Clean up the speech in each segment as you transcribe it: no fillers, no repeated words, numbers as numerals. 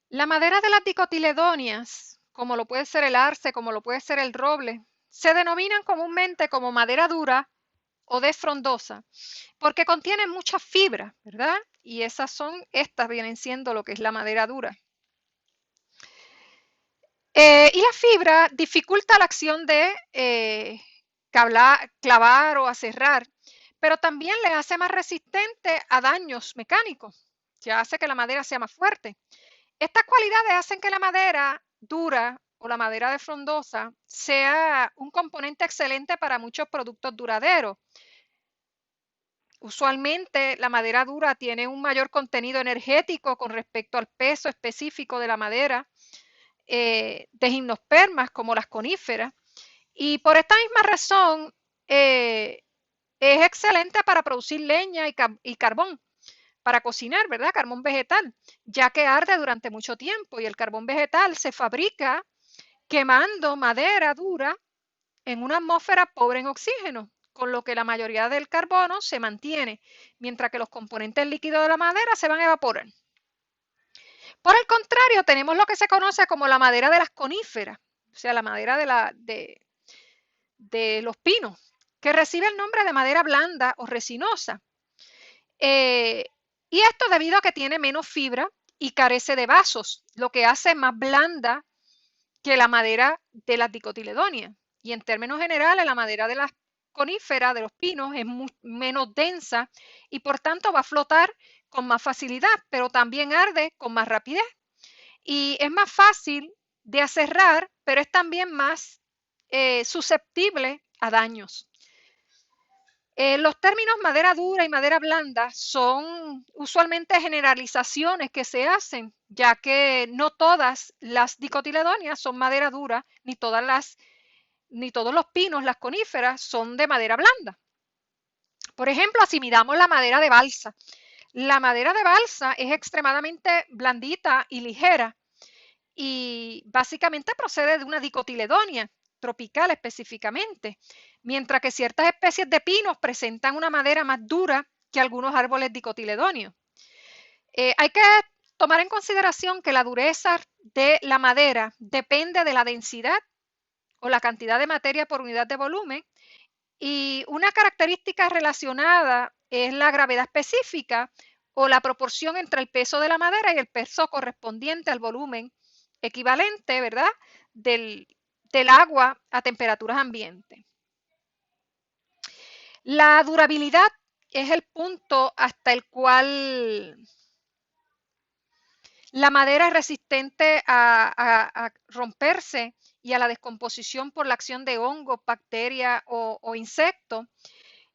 La madera de las dicotiledóneas, como lo puede ser el arce, como lo puede ser el roble, se denominan comúnmente como madera dura o de frondosa, porque contienen mucha fibra, ¿verdad? Y estas vienen siendo lo que es la madera dura. Y la fibra dificulta la acción de clavar o aserrar, pero también le hace más resistente a daños mecánicos, que hace que la madera sea más fuerte. Estas cualidades hacen que la madera dura o la madera de frondosa sea un componente excelente para muchos productos duraderos. Usualmente la madera dura tiene un mayor contenido energético con respecto al peso específico de la madera de gimnospermas como las coníferas, y por esta misma razón eh, es excelente para producir leña y carbón, para cocinar, ¿verdad? Carbón vegetal, ya que arde durante mucho tiempo y el carbón vegetal se fabrica quemando madera dura en una atmósfera pobre en oxígeno, con lo que la mayoría del carbono se mantiene, mientras que los componentes líquidos de la madera se van a evaporar. Por el contrario, tenemos lo que se conoce como la madera de las coníferas, o sea, la madera de los pinos, que recibe el nombre de madera blanda o resinosa. Eh, y esto debido a que tiene menos fibra y carece de vasos, lo que hace más blanda que la madera de las dicotiledóneas. Y en términos generales, la madera de las coníferas, de los pinos, es menos densa y por tanto va a flotar con más facilidad, pero también arde con más rapidez. Y es más fácil de aserrar, pero es también más susceptible a daños. Los términos madera dura y madera blanda son usualmente generalizaciones que se hacen, ya que no todas las dicotiledóneas son madera dura, ni todos los pinos, las coníferas, son de madera blanda. Por ejemplo, si miramos la madera de balsa, la madera de balsa es extremadamente blandita y ligera y básicamente procede de una dicotiledonia tropical específicamente, mientras que ciertas especies de pinos presentan una madera más dura que algunos árboles dicotiledóneos. Hay que tomar en consideración que la dureza de la madera depende de la densidad o la cantidad de materia por unidad de volumen, y una característica relacionada es la gravedad específica o la proporción entre el peso de la madera y el peso correspondiente al volumen equivalente, ¿verdad? Del, del agua a temperaturas ambientes. La durabilidad es el punto hasta el cual la madera es resistente a romperse y a la descomposición por la acción de hongos, bacterias o insectos.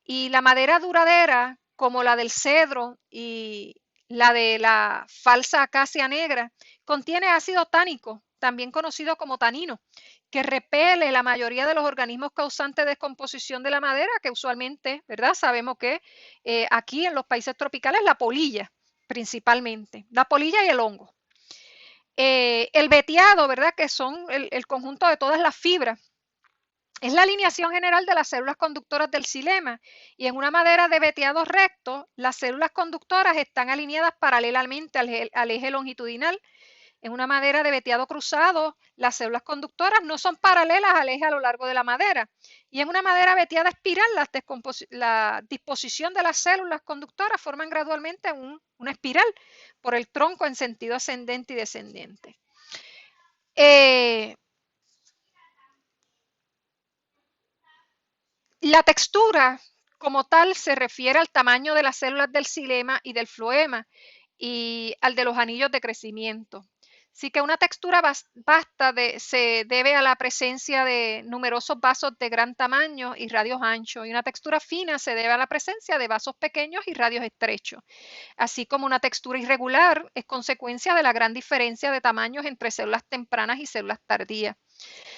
Y la madera duradera, como la del cedro y la de la falsa acacia negra, contiene ácido tánico, también conocido como tanino, que repele la mayoría de los organismos causantes de descomposición de la madera, que usualmente, ¿verdad? Sabemos que aquí en los países tropicales la polilla, principalmente, la polilla y el hongo. El veteado, ¿verdad? Que son el conjunto de todas las fibras, es la alineación general de las células conductoras del xilema, y en una madera de veteado recto, las células conductoras están alineadas paralelamente al eje longitudinal. En una madera de veteado cruzado, las células conductoras no son paralelas al eje a lo largo de la madera. Y en una madera veteada espiral, la disposición de las células conductoras forman gradualmente una espiral por el tronco en sentido ascendente y descendente. La textura como tal se refiere al tamaño de las células del xilema y del floema y al de los anillos de crecimiento. Así que una textura vasta se debe a la presencia de numerosos vasos de gran tamaño y radios anchos, y una textura fina se debe a la presencia de vasos pequeños y radios estrechos. Así como una textura irregular es consecuencia de la gran diferencia de tamaños entre células tempranas y células tardías.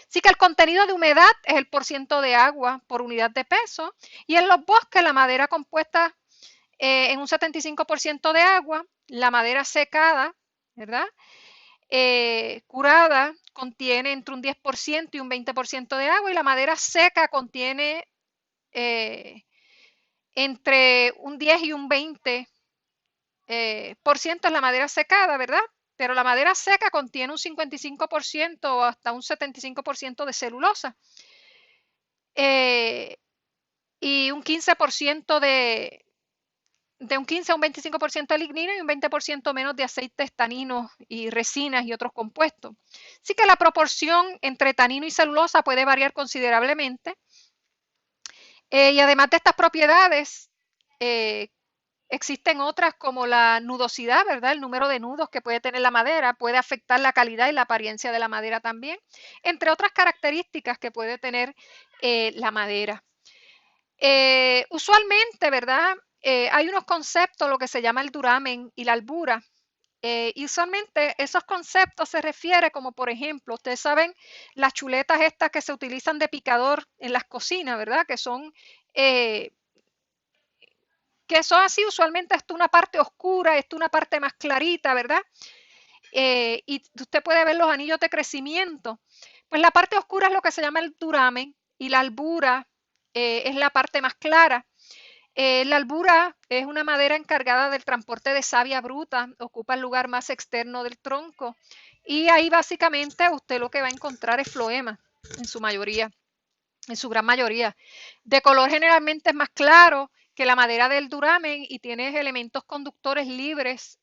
Así que el contenido de humedad es el porciento de agua por unidad de peso, y en los bosques la madera compuesta en un 75% de agua, la madera secada, ¿verdad? Curada contiene entre un 10% y un 20% de agua, y la madera seca contiene entre un 10 y un 20% es la madera secada, ¿verdad? pero la madera seca contiene un 55% o hasta un 75% de celulosa y un 15% de un 15 a un 25% de lignina y un 20% menos de aceites, taninos y resinas y otros compuestos. Así que la proporción entre tanino y celulosa puede variar considerablemente. Y además de estas propiedades, existen otras como la nudosidad, ¿verdad? El número de nudos que puede tener la madera puede afectar la calidad y la apariencia de la madera también, entre otras características que puede tener la madera. Usualmente, ¿verdad? Hay unos conceptos, lo que se llama el duramen y la albura. Y usualmente esos conceptos se refieren como, por ejemplo, ustedes saben las chuletas estas que se utilizan de picador en las cocinas, ¿verdad? Que son así, usualmente esto una parte oscura, esto una parte más clarita, ¿verdad? Y usted puede ver los anillos de crecimiento. Pues la parte oscura es lo que se llama el duramen y la albura es la parte más clara. La albura es una madera encargada del transporte de savia bruta, ocupa el lugar más externo del tronco y ahí básicamente usted lo que va a encontrar es floema en su mayoría, en su gran mayoría. De color generalmente es más claro que la madera del duramen y tiene elementos conductores libres,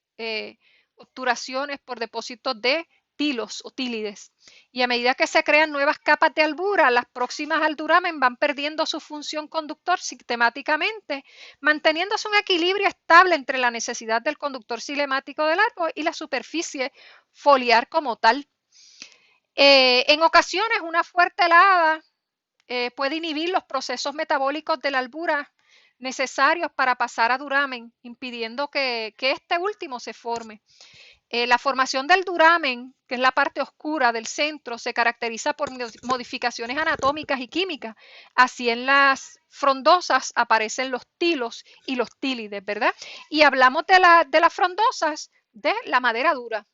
obturaciones por depósitos de tilos o tílides. Y a medida que se crean nuevas capas de albura, las próximas al duramen van perdiendo su función conductor sistemáticamente, manteniéndose un equilibrio estable entre la necesidad del conductor sistemático del árbol y la superficie foliar como tal. En ocasiones, una fuerte helada puede inhibir los procesos metabólicos de la albura necesarios para pasar a duramen, impidiendo que este último se forme. La formación del duramen, que es la parte oscura del centro, se caracteriza por modificaciones anatómicas y químicas. Así en las frondosas aparecen los tilos y los tílides, ¿verdad? Y hablamos de las frondosas de la madera dura.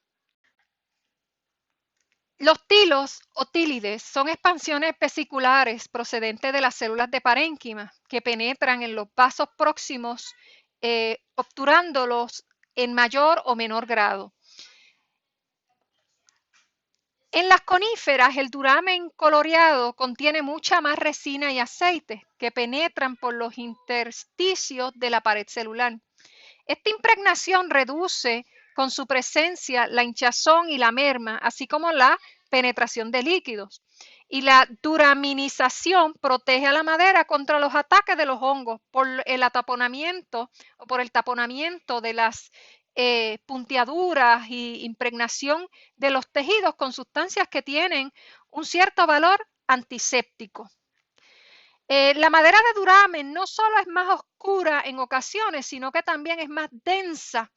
Los tilos o tílides son expansiones vesiculares procedentes de las células de parénquima que penetran en los vasos próximos, obturándolos en mayor o menor grado. En las coníferas, el duramen coloreado contiene mucha más resina y aceite que penetran por los intersticios de la pared celular. Esta impregnación reduce con su presencia la hinchazón y la merma, así como la penetración de líquidos. Y la duraminización protege a la madera contra los ataques de los hongos por el ataponamiento o por el taponamiento de las puntiaduras y impregnación de los tejidos con sustancias que tienen un cierto valor antiséptico. La madera de duramen no solo es más oscura en ocasiones, sino que también es más densa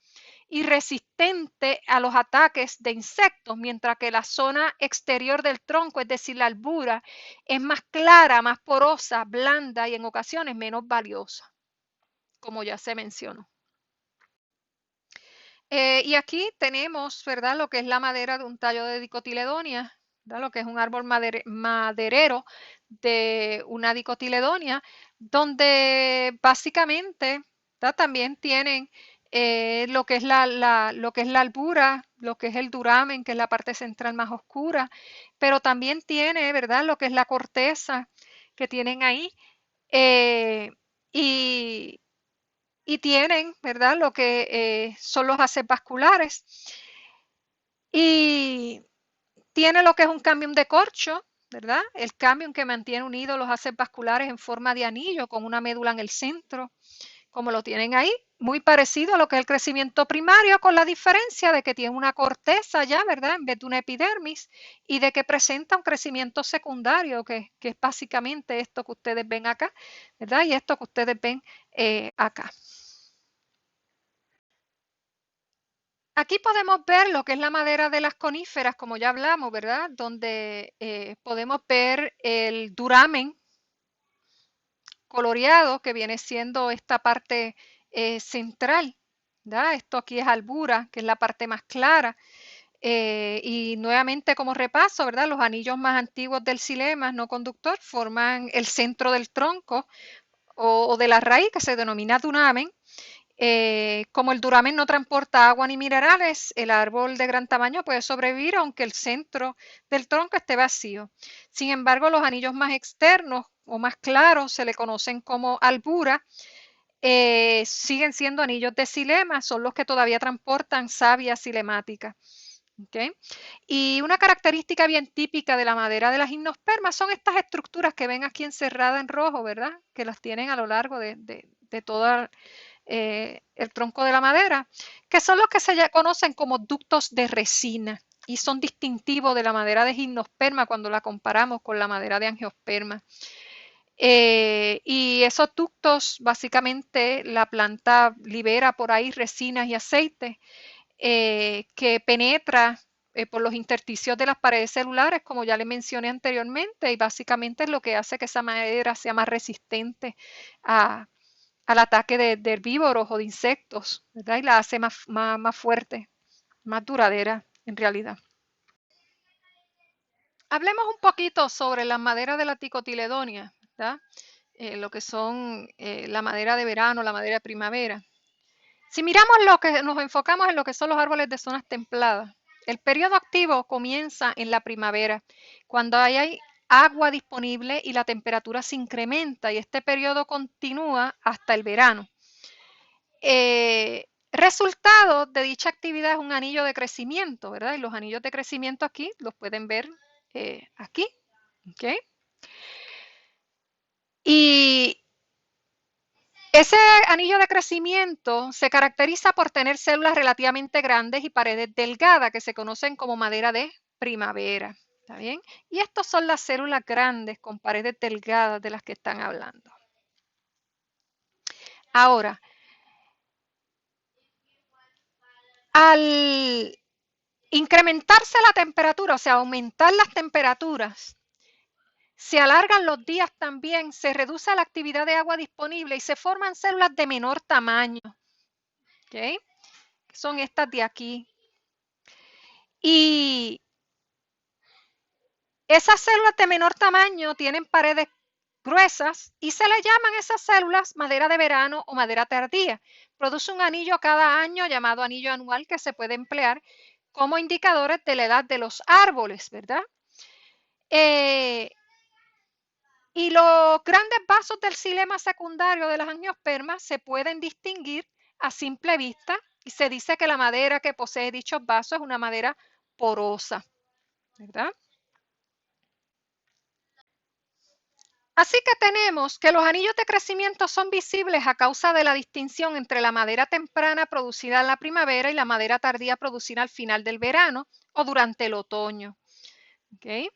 y resistente a los ataques de insectos, mientras que la zona exterior del tronco, es decir, la albura, es más clara, más porosa, blanda y en ocasiones menos valiosa, como ya se mencionó. Y aquí tenemos, ¿verdad?, lo que es la madera de un tallo de dicotiledonia, ¿verdad?, lo que es un árbol maderero de una dicotiledonia, donde básicamente, ¿verdad?, también tienen lo que es lo que es la albura, lo que es el duramen, que es la parte central más oscura, pero también tiene, ¿verdad?, lo que es la corteza que tienen ahí. Y, y tienen, ¿verdad?, lo que son los haces vasculares y tiene lo que es un cámbium de corcho, ¿verdad? El cámbium que mantiene unidos los haces vasculares en forma de anillo con una médula en el centro, como lo tienen ahí, muy parecido a lo que es el crecimiento primario, con la diferencia de que tiene una corteza ya, ¿verdad?, en vez de una epidermis, y de que presenta un crecimiento secundario, que es básicamente esto que ustedes ven acá, ¿verdad? Y esto que ustedes ven acá. Aquí podemos ver lo que es la madera de las coníferas, como ya hablamos, ¿verdad? Donde podemos ver el duramen coloreado, que viene siendo esta parte central, ¿verdad? Esto aquí es albura, que es la parte más clara. Y nuevamente como repaso, ¿verdad? Los anillos más antiguos del xilema no conductor forman el centro del tronco o de la raíz, que se denomina duramen. Como el duramen no transporta agua ni minerales, el árbol de gran tamaño puede sobrevivir aunque el centro del tronco esté vacío. Sin embargo, los anillos más externos o más claros se le conocen como albura. Siguen siendo anillos de xilema, son los que todavía transportan savia cilemática. ¿Okay? Y una característica bien típica de la madera de las gimnospermas son estas estructuras que ven aquí encerradas en rojo, ¿verdad? Que las tienen a lo largo de todo el tronco de la madera, que son los que se conocen como ductos de resina y son distintivos de la madera de gimnosperma cuando la comparamos con la madera de angiosperma. Y esos ductos, básicamente, la planta libera por ahí resinas y aceites que penetra por los intersticios de las paredes celulares, como ya le mencioné anteriormente, y básicamente es lo que hace que esa madera sea más resistente al ataque de herbívoros o de insectos, ¿verdad? Y la hace más fuerte, más duradera en realidad. Hablemos un poquito sobre las maderas de la dicotiledonia, ¿verdad? Lo que son la madera de verano, la madera de primavera. Si miramos nos enfocamos en lo que son los árboles de zonas templadas, el periodo activo comienza en la primavera, cuando hay agua disponible y la temperatura se incrementa y este periodo continúa hasta el verano. Resultado de dicha actividad es un anillo de crecimiento, ¿verdad? Y los anillos de crecimiento aquí los pueden ver aquí, ¿ok? Y ese anillo de crecimiento se caracteriza por tener células relativamente grandes y paredes delgadas que se conocen como madera de primavera. ¿Está bien? Y estas son las células grandes con paredes delgadas de las que están hablando. Ahora, al incrementarse la temperatura, o sea, aumentar las temperaturas, se alargan los días también, se reduce la actividad de agua disponible y se forman células de menor tamaño. ¿Okay? Son estas de aquí. Y esas células de menor tamaño tienen paredes gruesas y se le llaman esas células madera de verano o madera tardía. Produce un anillo cada año llamado anillo anual que se puede emplear como indicadores de la edad de los árboles, ¿verdad? Y los grandes vasos del xilema secundario de las angiospermas se pueden distinguir a simple vista y se dice que la madera que posee dichos vasos es una madera porosa, ¿verdad? Así que tenemos que los anillos de crecimiento son visibles a causa de la distinción entre la madera temprana producida en la primavera y la madera tardía producida al final del verano o durante el otoño. ¿Okay?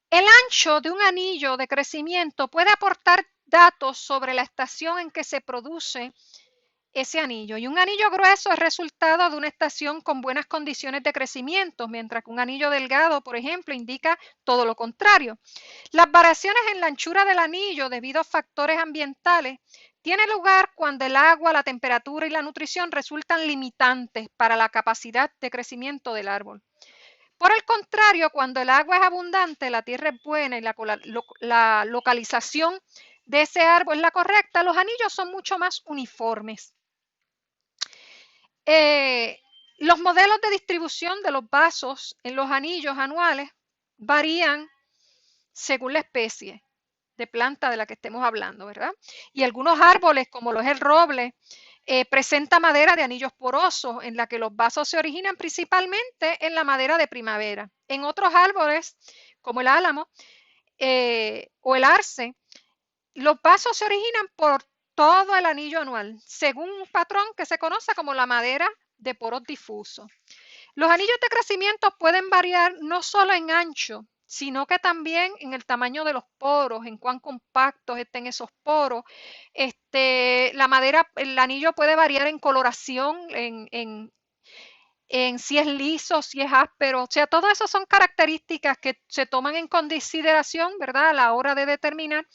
El ancho de un anillo de crecimiento puede aportar datos sobre la estación en que se produce ese anillo. Y un anillo grueso es resultado de una estación con buenas condiciones de crecimiento, mientras que un anillo delgado, por ejemplo, indica todo lo contrario. Las variaciones en la anchura del anillo debido a factores ambientales tienen lugar cuando el agua, la temperatura y la nutrición resultan limitantes para la capacidad de crecimiento del árbol. Por el contrario, cuando el agua es abundante, la tierra es buena y la localización de ese árbol es la correcta, los anillos son mucho más uniformes. Los modelos de distribución de los vasos en los anillos anuales varían según la especie de planta de la que estemos hablando, ¿verdad? Y algunos árboles, como lo es el roble, presenta madera de anillos porosos, en la que los vasos se originan principalmente en la madera de primavera. En otros árboles, como el álamo o el arce, los vasos se originan por todo el anillo anual, según un patrón que se conoce como la madera de poros difusos. Los anillos de crecimiento pueden variar no solo en ancho, sino que también en el tamaño de los poros, en cuán compactos estén esos poros. La madera, el anillo puede variar en coloración, en si es liso, si es áspero. O sea, todo eso son características que se toman en consideración, ¿verdad? A la hora de determinar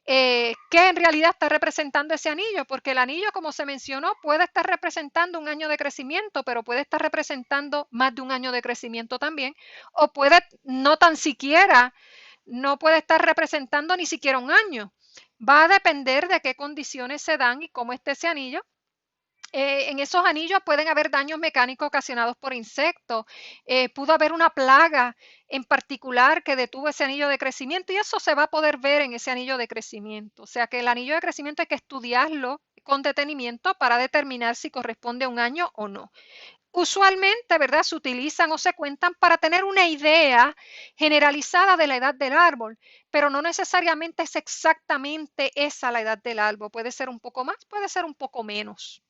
qué en realidad está representando ese anillo, porque el anillo, como se mencionó, puede estar representando un año de crecimiento, pero puede estar representando más de un año de crecimiento también, o puede no tan siquiera, no puede estar representando ni siquiera un año. Va a depender de qué condiciones se dan y cómo esté ese anillo. En esos anillos pueden haber daños mecánicos ocasionados por insectos, pudo haber una plaga en particular que detuvo ese anillo de crecimiento y eso se va a poder ver en ese anillo de crecimiento. O sea que el anillo de crecimiento hay que estudiarlo con detenimiento para determinar si corresponde a un año o no. Usualmente, ¿verdad? Se utilizan o se cuentan para tener una idea generalizada de la edad del árbol, pero no necesariamente es exactamente esa la edad del árbol. Puede ser un poco más, puede ser un poco menos.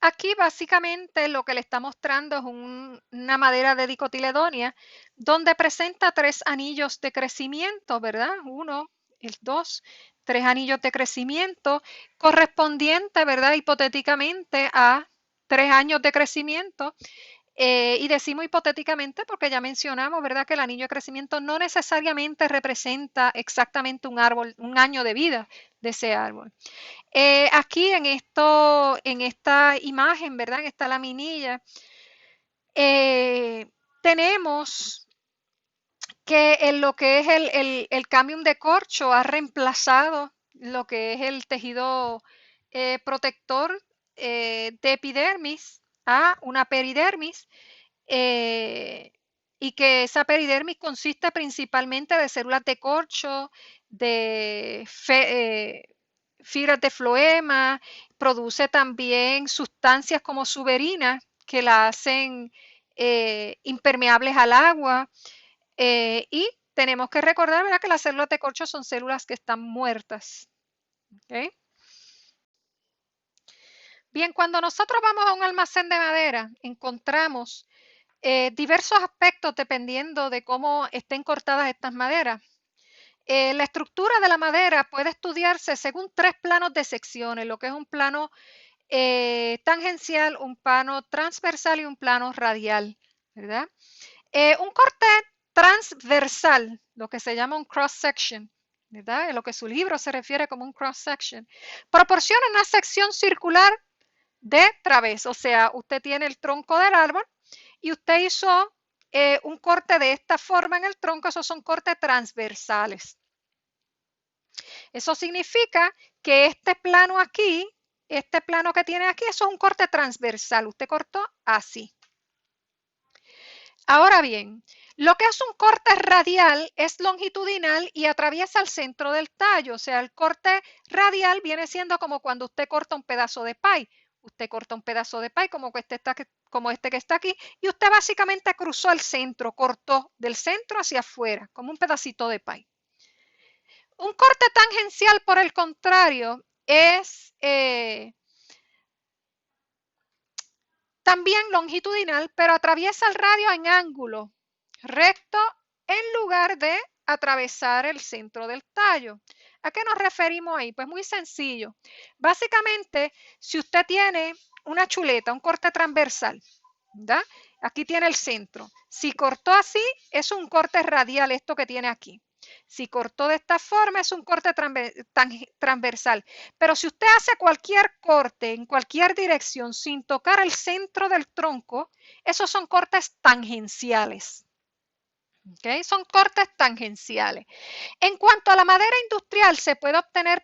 Aquí básicamente lo que le está mostrando es una madera de dicotiledonia donde presenta 3 anillos de crecimiento, ¿verdad? Uno, el dos, 3 anillos de crecimiento correspondiente, ¿verdad? Hipotéticamente a 3 años de crecimiento. Y decimos hipotéticamente porque ya mencionamos, ¿verdad? Que el anillo de crecimiento no necesariamente representa exactamente un árbol, un año de vida de ese árbol. Aquí en esta imagen, ¿verdad? En esta laminilla, tenemos que en lo que es el camium de corcho ha reemplazado lo que es el tejido protector de epidermis a una peridermis y que esa peridermis consiste principalmente de células de corcho, de fibras de floema, produce también sustancias como suberina que la hacen impermeables al agua y tenemos que recordar, ¿verdad?, que las células de corcho son células que están muertas. ¿Okay? Bien, cuando nosotros vamos a un almacén de madera, encontramos diversos aspectos dependiendo de cómo estén cortadas estas maderas. La estructura de la madera puede estudiarse según 3 planos de secciones, lo que es un plano tangencial, un plano transversal y un plano radial, ¿verdad? Un corte transversal, lo que se llama un cross section, ¿verdad? En lo que su libro se refiere como un cross section, proporciona una sección circular de través, o sea, usted tiene el tronco del árbol y usted hizo un corte de esta forma en el tronco, esos son cortes transversales. Eso significa que este plano aquí, este plano que tiene aquí, eso es un corte transversal. Usted cortó así. Ahora bien, lo que es un corte radial es longitudinal y atraviesa el centro del tallo. O sea, el corte radial viene siendo como cuando usted corta un pedazo de pay. Usted corta un pedazo de pay como este que está aquí y usted básicamente cruzó el centro, cortó del centro hacia afuera, como un pedacito de pay. Un corte tangencial, por el contrario, es también longitudinal, pero atraviesa el radio en ángulo recto en lugar de atravesar el centro del tallo. ¿A qué nos referimos ahí? Pues muy sencillo. Básicamente, si usted tiene una chuleta, un corte transversal, ¿verdad? Aquí tiene el centro. Si cortó así, es un corte radial esto que tiene aquí. Si cortó de esta forma, es un corte transversal. Pero si usted hace cualquier corte en cualquier dirección sin tocar el centro del tronco, esos son cortes tangenciales. ¿Okay? Son cortes tangenciales. En cuanto a la madera industrial, se puede obtener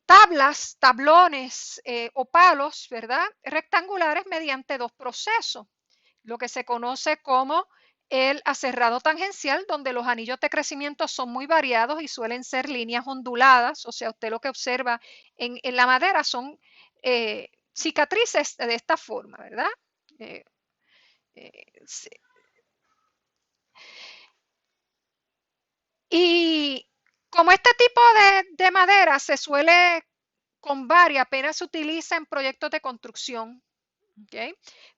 tablas, tablones o palos, ¿verdad?, rectangulares mediante 2 procesos. Lo que se conoce como el aserrado tangencial, donde los anillos de crecimiento son muy variados y suelen ser líneas onduladas. O sea, usted lo que observa en la madera son cicatrices de esta forma, ¿verdad? Sí. Y como este tipo de madera se suele con varias, apenas se utiliza en proyectos de construcción, ¿okay?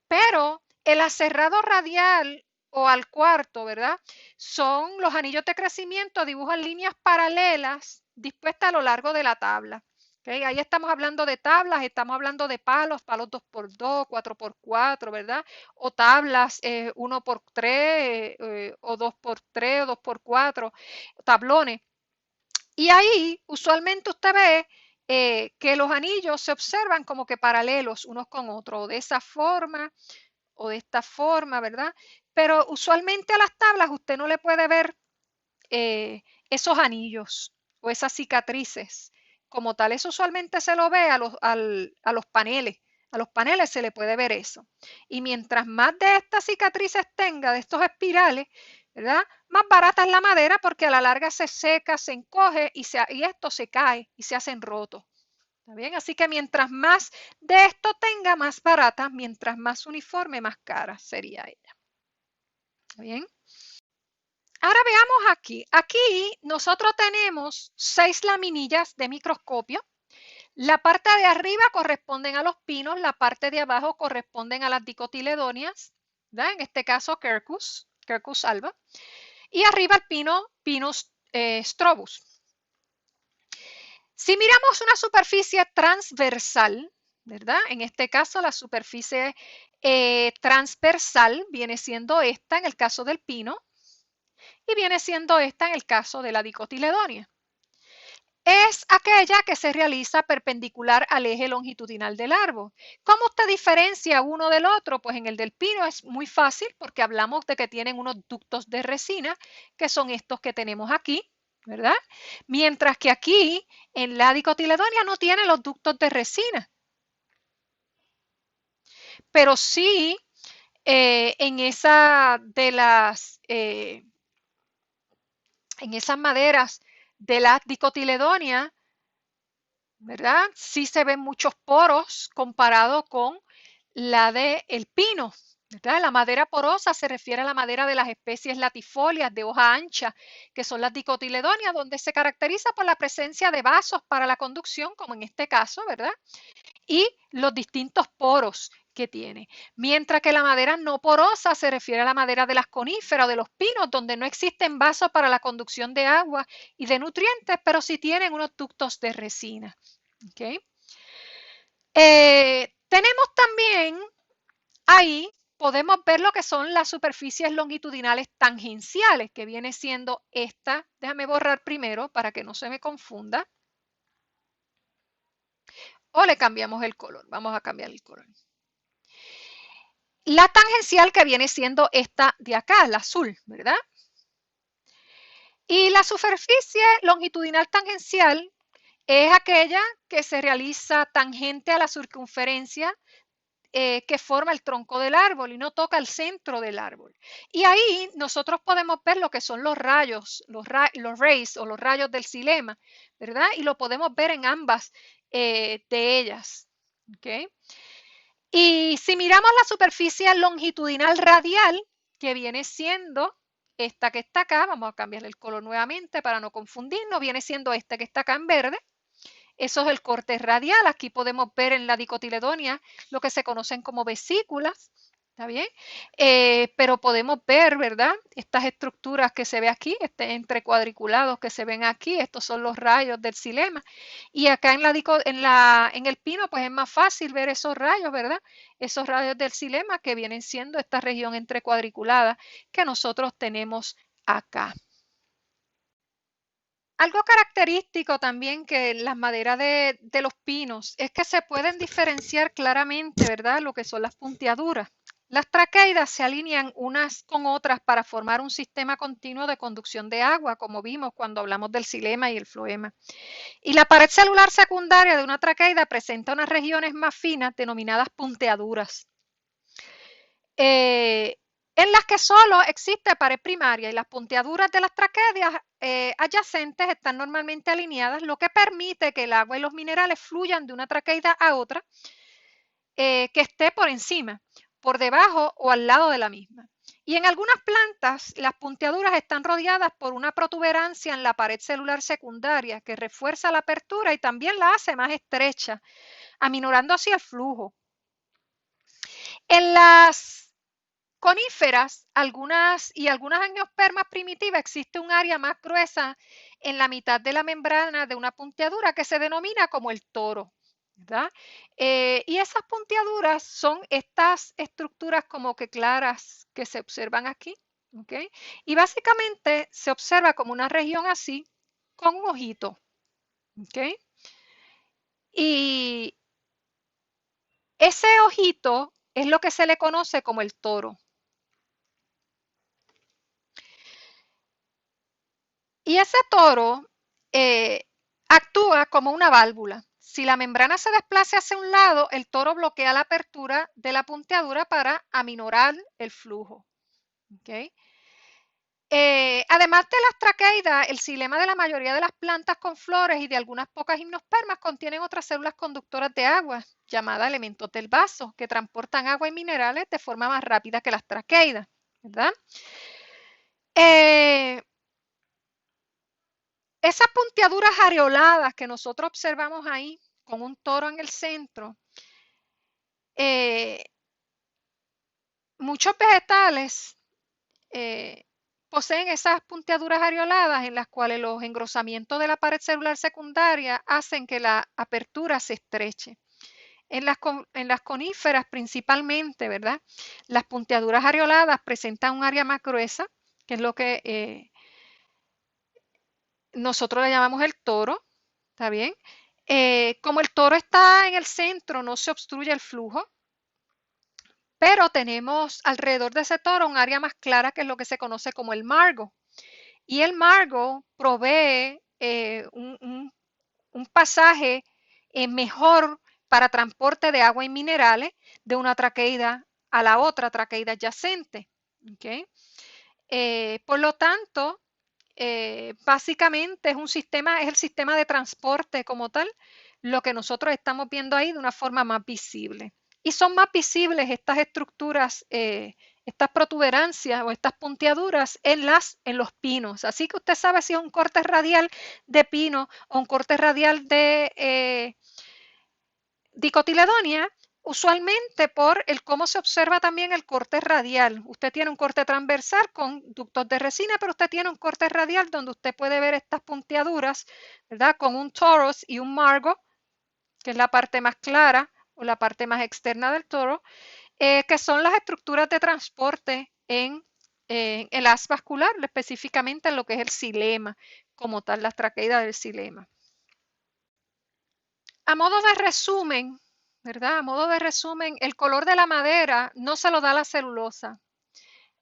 Pero el aserrado radial o al cuarto, ¿verdad? Son los anillos de crecimiento, dibujan líneas paralelas dispuestas a lo largo de la tabla. ¿Okay? Ahí estamos hablando de tablas, estamos hablando de palos, palos 2x2, 4x4, ¿verdad? O tablas 1x3 o 2x3 o 2x4, tablones. Y ahí usualmente usted ve que los anillos se observan como que paralelos unos con otros, de esa forma o de esta forma, ¿verdad? Pero usualmente a las tablas usted no le puede ver esos anillos o esas cicatrices como tal. Eso usualmente se lo ve a los paneles. A los paneles se le puede ver eso. Y mientras más de estas cicatrices tenga, de estos espirales, ¿verdad? Más barata es la madera porque a la larga se seca, se encoge y esto se cae y se hacen rotos. ¿Está bien? Así que mientras más de esto tenga, más barata, mientras más uniforme, más cara sería ella. ¿Está bien? Ahora veamos aquí. Aquí nosotros tenemos 6 laminillas de microscopio. La parte de arriba corresponden a los pinos, la parte de abajo corresponden a las dicotiledonias, ¿verdad? En este caso Quercus alba, y arriba el Pinus strobus. Si miramos una superficie transversal, ¿verdad? En este caso la superficie transversal viene siendo esta en el caso del pino y viene siendo esta en el caso de la dicotiledonia. Es aquella que se realiza perpendicular al eje longitudinal del árbol. ¿Cómo usted diferencia uno del otro? Pues en el del pino es muy fácil porque hablamos de que tienen unos ductos de resina, que son estos que tenemos aquí, ¿verdad? Mientras que aquí en la dicotiledonia no tiene los ductos de resina. Pero sí en esa de las en esas maderas de la dicotiledonia, ¿verdad? Sí se ven muchos poros comparado con la del pino, ¿verdad? La madera porosa se refiere a la madera de las especies latifolias de hoja ancha, que son las dicotiledonias, donde se caracteriza por la presencia de vasos para la conducción, como en este caso, ¿verdad? Y los distintos poros que tiene. Mientras que la madera no porosa se refiere a la madera de las coníferas o de los pinos, donde no existen vasos para la conducción de agua y de nutrientes, pero sí tienen unos ductos de resina. ¿Okay? Tenemos también ahí, podemos ver lo que son las superficies longitudinales tangenciales, que viene siendo esta. Déjame borrar primero para que no se me confunda. O le cambiamos el color. Vamos a cambiar el color. La tangencial que viene siendo esta de acá, la azul, ¿verdad? Y la superficie longitudinal tangencial es aquella que se realiza tangente a la circunferencia que forma el tronco del árbol y no toca el centro del árbol. Y ahí nosotros podemos ver lo que son los rayos, los rays o los rayos del xilema, ¿verdad? Y lo podemos ver en ambas de ellas. ¿Okay? Y si miramos la superficie longitudinal radial, que viene siendo esta que está acá, vamos a cambiarle el color nuevamente para no confundirnos, viene siendo esta que está acá en verde. Eso es el corte radial. Aquí podemos ver en la dicotiledonia lo que se conocen como vesículas. ¿Está bien? Pero podemos ver, ¿verdad? Estas estructuras que se ve aquí, entre cuadriculados que se ven aquí, estos son los rayos del xilema. Y acá en el pino, pues es más fácil ver esos rayos, ¿verdad? Esos rayos del xilema que vienen siendo esta región entre cuadriculada que nosotros tenemos acá. Algo característico también que las maderas de los pinos es que se pueden diferenciar claramente, ¿verdad? Lo que son las punteaduras. Las traqueidas se alinean unas con otras para formar un sistema continuo de conducción de agua, como vimos cuando hablamos del xilema y el floema. Y la pared celular secundaria de una traqueida presenta unas regiones más finas denominadas punteaduras. En las que solo existe pared primaria y las punteaduras de las traqueidas adyacentes están normalmente alineadas, lo que permite que el agua y los minerales fluyan de una traqueida a otra que esté por encima, por debajo o al lado de la misma. Y en algunas plantas, las punteaduras están rodeadas por una protuberancia en la pared celular secundaria que refuerza la apertura y también la hace más estrecha, aminorando así el flujo. En las coníferas, algunas angiospermas primitivas, existe un área más gruesa en la mitad de la membrana de una punteadura que se denomina como el toro, ¿verdad? Y esas punteaduras son estas estructuras como que claras que se observan aquí, ¿ok? Y básicamente se observa como una región así con un ojito, ¿ok? Y ese ojito es lo que se le conoce como el toro. Y ese toro actúa como una válvula. Si la membrana se desplaza hacia un lado, el toro bloquea la apertura de la punteadura para aminorar el flujo. ¿Okay? Además de las traqueidas, el xilema de la mayoría de las plantas con flores y de algunas pocas gimnospermas contienen otras células conductoras de agua, llamadas elementos del vaso, que transportan agua y minerales de forma más rápida que las traqueidas, ¿verdad? Esas punteaduras areoladas que nosotros observamos ahí, con un toro en el centro, muchos vegetales poseen esas punteaduras areoladas en las cuales los engrosamientos de la pared celular secundaria hacen que la apertura se estreche. En las coníferas principalmente, ¿verdad? Las punteaduras areoladas presentan un área más gruesa, que es lo que nosotros le llamamos el toro, ¿está bien? Como el toro está en el centro, no se obstruye el flujo, pero tenemos alrededor de ese toro un área más clara que es lo que se conoce como el margo. Y el margo provee un pasaje mejor para transporte de agua y minerales de una traqueida a la otra traqueida adyacente. ¿Okay? Por lo tanto, básicamente es el sistema de transporte como tal, lo que nosotros estamos viendo ahí de una forma más visible. Y son más visibles estas estructuras, estas protuberancias o estas punteaduras en los pinos. Así que usted sabe si es un corte radial de pino o un corte radial de dicotiledonia, usualmente por el cómo se observa también el corte radial. Usted tiene un corte transversal con ductos de resina, pero usted tiene un corte radial donde usted puede ver estas punteaduras, ¿verdad? Con un torus y un margo, que es la parte más clara o la parte más externa del toro, que son las estructuras de transporte en el haz vascular, específicamente en lo que es el xilema, como tal, las traqueidas del xilema. A modo de resumen, ¿verdad? A modo de resumen, el color de la madera no se lo da la celulosa.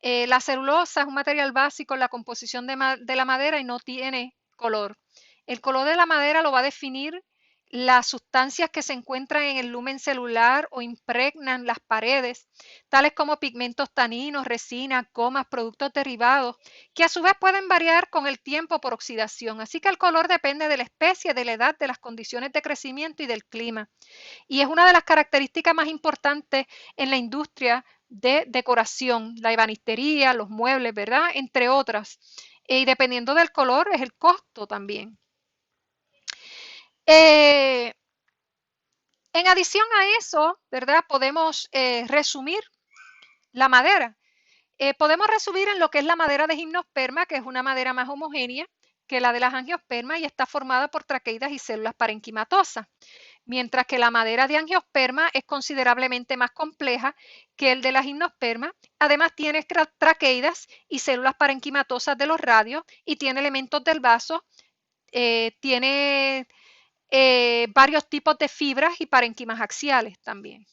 La celulosa es un material básico en la composición de la madera y no tiene color. El color de la madera lo va a definir las sustancias que se encuentran en el lumen celular o impregnan las paredes, tales como pigmentos taninos, resinas, gomas, productos derivados, que a su vez pueden variar con el tiempo por oxidación. Así que el color depende de la especie, de la edad, de las condiciones de crecimiento y del clima. Y es una de las características más importantes en la industria de decoración, la ebanistería, los muebles, ¿verdad? Entre otras. Y dependiendo del color es el costo también. En adición a eso, ¿verdad? Podemos resumir la madera. Podemos resumir en lo que es la madera de gimnosperma, que es una madera más homogénea que la de las angiospermas y está formada por traqueidas y células parenquimatosas, mientras que la madera de angiosperma es considerablemente más compleja que el de la gimnosperma. Además tiene traqueidas y células parenquimatosas de los radios y tiene elementos del vaso, tiene varios tipos de fibras y parenquimas axiales también.